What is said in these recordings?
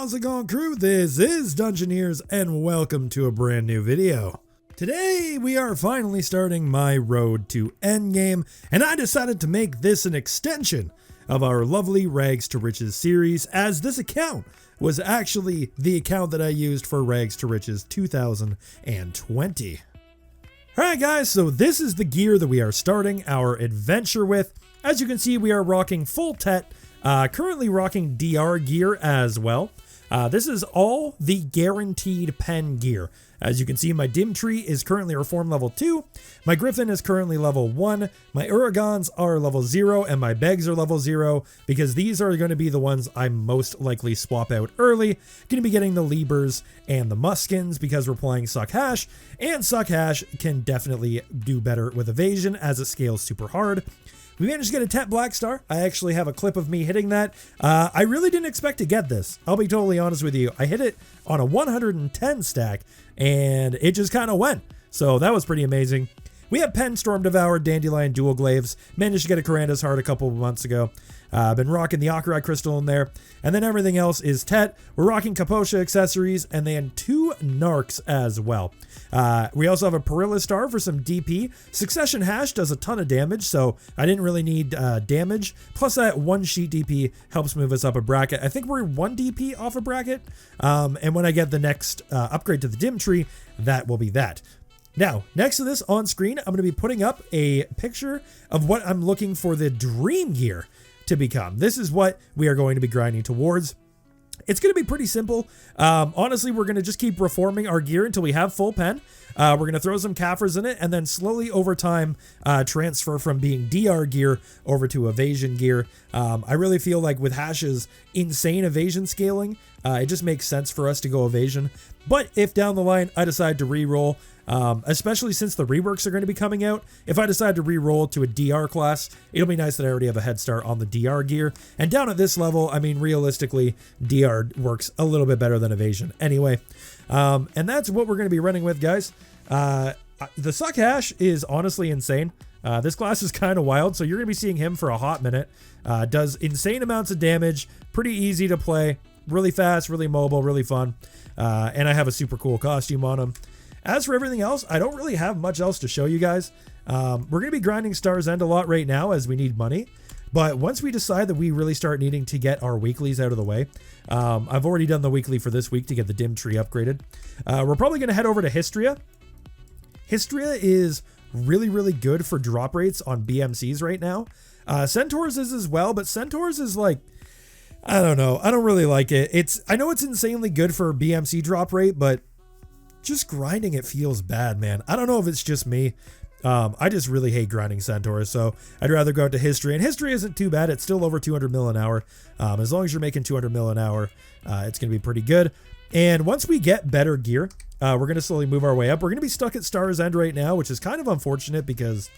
How's it going, crew? This is Dungeoneers and welcome to a brand new video. Today we are finally starting my road to endgame, and I decided to make this an extension of our lovely Rags to Riches series, as this account was actually the account that I used for Rags to Riches 2020. Alright guys, so this is the gear that we are starting our adventure with. As you can see, we are rocking full Tet, currently rocking DR gear as well. This is all the guaranteed pen gear. As you can see, my dim tree is currently reform level 2, my griffin is currently level 1, my uragons are level 0, and my begs are level 0, because these are going to be the ones I most likely swap out early. Going to be getting the Liebers and the Muskins because we're playing Suck Hash, and Suck Hash can definitely do better with evasion as it scales super hard. We managed to get a Tet Black Star. I actually have a clip of me hitting that. I really didn't expect to get this. I'll be totally honest with you. I hit it on a 110 stack, and it just kind of went. So that was pretty amazing. We have Pen, Storm Devoured, Dandelion, Dual Glaives. Managed to get a Caranda's Heart a couple of months ago. Been rocking the Akarai Crystal in there. And then everything else is Tet. We're rocking Kaposha accessories and then 2 Narcs as well. We also have a Perilla Star for some DP. Succession Hash does a ton of damage, so I didn't really need damage. Plus that 1 sheet DP helps move us up a bracket. I think we're 1 DP off a bracket. And when I get the next upgrade to the dim tree, that will be that. Now, next to this on screen, I'm going to be putting up a picture of what I'm looking for the dream gear to become. This is what we are going to be grinding towards. It's going to be pretty simple. Honestly, we're going to just keep reforming our gear until we have full pen. We're going to throw some Kafirs in it and then slowly over time transfer from being DR gear over to evasion gear. I really feel like with Hash's insane evasion scaling, it just makes sense for us to go evasion. But if down the line I decide to re-roll, especially since the reworks are going to be coming out, if I decide to re-roll to a DR class, it'll be nice that I already have a head start on the DR gear. And down at this level, I mean, realistically, DR works a little bit better than evasion anyway. And that's what we're going to be running with, guys. The Suck Hash is honestly insane. This class is kind of wild, so you're going to be seeing him for a hot minute. Does insane amounts of damage, pretty easy to play, really fast, really mobile, really fun. And I have a super cool costume on him. As for everything else, I don't really have much else to show you guys. We're going to be grinding Star's End a lot right now as we need money. But once we decide that we really start needing to get our weeklies out of the way, I've already done the weekly for this week to get the dim tree upgraded. We're probably going to head over to Sycria. Sycria is really, really good for drop rates on BMCs right now. Centaurs is as well, but Centaurs is like, I don't know. I don't really like it. I know it's insanely good for BMC drop rate, but just grinding it feels bad, man. I don't know if it's just me. I just really hate grinding Centaurs, so I'd rather go out to History. And History isn't too bad. It's still over 200 mil an hour. As long as you're making 200 mil an hour, it's going to be pretty good. And once we get better gear, we're going to slowly move our way up. We're going to be stuck at Star's End right now, which is kind of unfortunate because,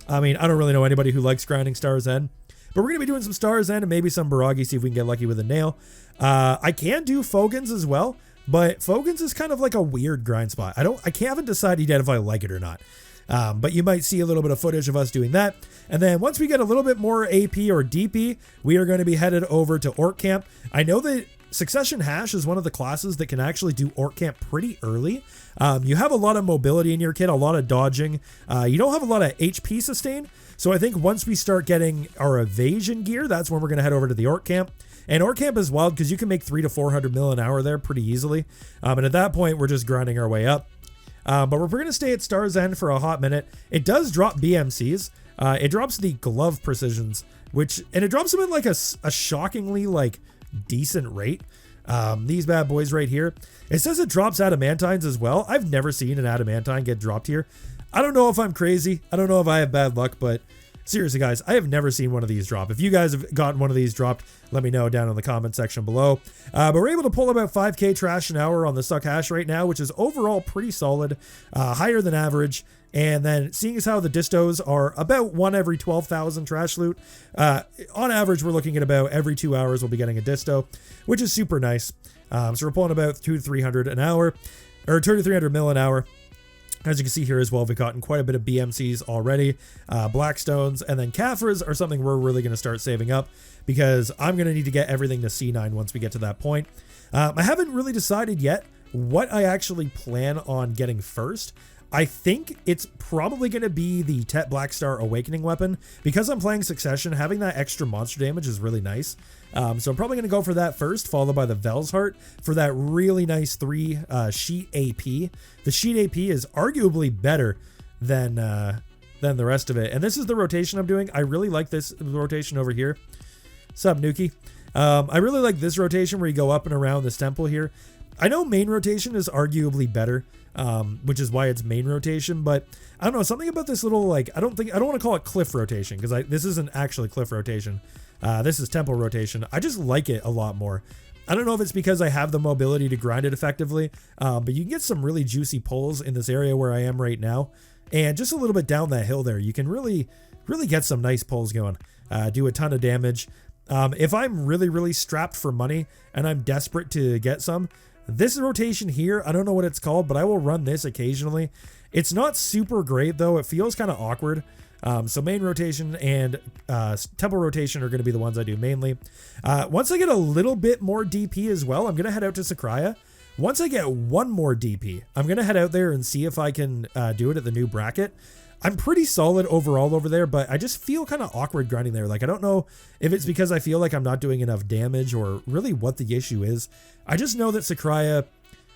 I mean, I don't really know anybody who likes grinding Star's End. But we're going to be doing some Star's End and maybe some Baragi, see if we can get lucky with a nail. I can do Fogans as well. But Fogans is kind of like a weird grind spot. I haven't decided yet if I like it or not. But you might see a little bit of footage of us doing that. And then once we get a little bit more AP or DP, we are going to be headed over to Orc Camp. I know that Succession Hash is one of the classes that can actually do Orc Camp pretty early. You have a lot of mobility in your kit, a lot of dodging. You don't have a lot of HP sustain. So I think once we start getting our evasion gear, that's when we're going to head over to the Orc Camp. And Orc Camp is wild because you can make 300 to 400 mil an hour there pretty easily. And at that point, we're just grinding our way up. But we're going to stay at Star's End for a hot minute. It does drop BMCs. It drops the glove precisions, and it drops them in like a shockingly like decent rate. These bad boys right here. It says it drops adamantines as well. I've never seen an adamantine get dropped here. I don't know if I'm crazy. I don't know if I have bad luck, but seriously, guys, I have never seen one of these drop. If you guys have gotten one of these dropped, let me know down in the comment section below. But we're able to pull about 5k trash an hour on the Suck Hash right now, which is overall pretty solid, higher than average. And then seeing as how the distos are about 1 every 12,000 trash loot, on average, we're looking at about every 2 hours we'll be getting a disto, which is super nice. So we're pulling about 200 to 300 an hour, or 200 to 300 mil an hour. As you can see here as well, we've gotten quite a bit of BMCs already, Blackstones, and then Kaffras are something we're really going to start saving up because I'm going to need to get everything to C9 once we get to that point. I haven't really decided yet what I actually plan on getting first. I think it's probably going to be the Tet Blackstar Awakening weapon. Because I'm playing Succession, having that extra monster damage is really nice. So I'm probably going to go for that first, followed by the Vel's Heart for that really nice 3 sheet AP. The sheet AP is arguably better than the rest of it. And this is the rotation I'm doing. I really like this rotation over here. Sup, Nuki? I really like this rotation where you go up and around this temple here. I know main rotation is arguably better, which is why it's main rotation, but I don't know, something about this little, like, I don't want to call it cliff rotation, because this isn't actually cliff rotation. This is temple rotation. I just like it a lot more. I don't know if it's because I have the mobility to grind it effectively, but you can get some really juicy pulls in this area where I am right now, and just a little bit down that hill there, you can really get some nice pulls going, do a ton of damage. If I'm really strapped for money and I'm desperate to get some, this rotation here, I don't know what it's called, but I will run this occasionally. It's not super great though. It feels kind of awkward. So main rotation and temple rotation are going to be the ones I do mainly. Once I get a little bit more DP as well, I'm going to head out to Sycria. Once I get one more DP, I'm going to head out there and see if I can do it at the new bracket. I'm pretty solid overall over there, but I just feel kind of awkward grinding there. Like, I don't know if it's because I feel like I'm not doing enough damage or really what the issue is. I just know that Sycria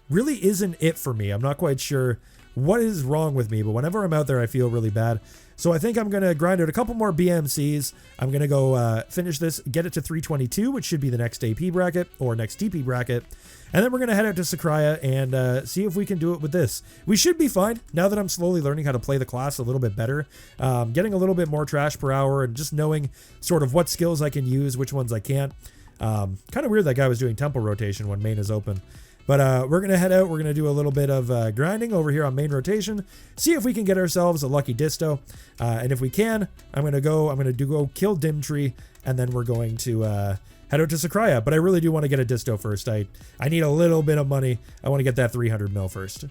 really isn't it for me. I'm not quite sure what is wrong with me, but whenever I'm out there, I feel really bad. So I think I'm going to grind out a couple more BMCs. I'm going to go finish this, get it to 322, which should be the next AP bracket or next TP bracket. And then we're going to head out to Sycria and see if we can do it with this. We should be fine now that I'm slowly learning how to play the class a little bit better. Getting a little bit more trash per hour and just knowing sort of what skills I can use, which ones I can't. Kind of weird that guy was doing temple rotation when main is open. But we're going to head out. We're going to do a little bit of grinding over here on main rotation. See if we can get ourselves a lucky disto. And if we can, I'm going to go kill Dimtree. And then we're going to head out to Sycria. But I really do want to get a disto first. I need a little bit of money. I want to get that 300 mil first.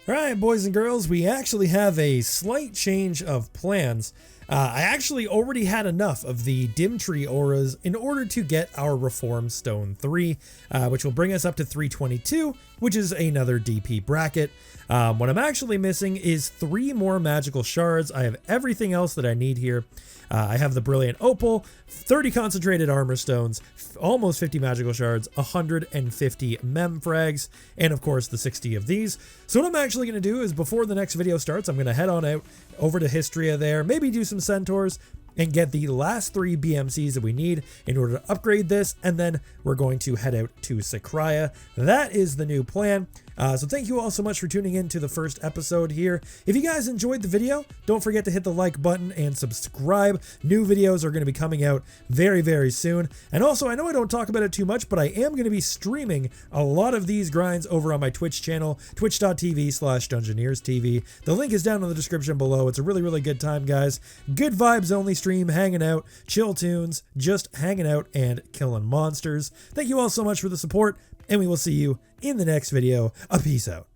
Alright, boys and girls, we actually have a slight change of plans. I actually already had enough of the Dimtree auras in order to get our Reform Stone 3, which will bring us up to 322, which is another DP bracket. What I'm actually missing is 3 more magical shards. I have everything else that I need here. I have the Brilliant Opal, 30 concentrated armor stones, almost 50 magical shards, 150 mem frags, and of course the 60 of these. So what I'm actually going to do is before the next video starts, I'm going to head on out over to Histria there, maybe do some centaurs, and get the last 3 BMCs that we need in order to upgrade this, and then we're going to head out to Sycria. That is the new plan. So thank you all so much for tuning in to the first episode here. If you guys enjoyed the video, don't forget to hit the like button and subscribe. New videos are going to be coming out very soon. And also, I know I don't talk about it too much, but I am going to be streaming a lot of these grinds over on my Twitch channel, twitch.tv/DungeoneersTV. The link is down in the description below. It's a really good time, guys. Good vibes only stream, hanging out, chill tunes, just hanging out and killing monsters. Thank you all so much for the support, and we will see you in the next video. A peace out.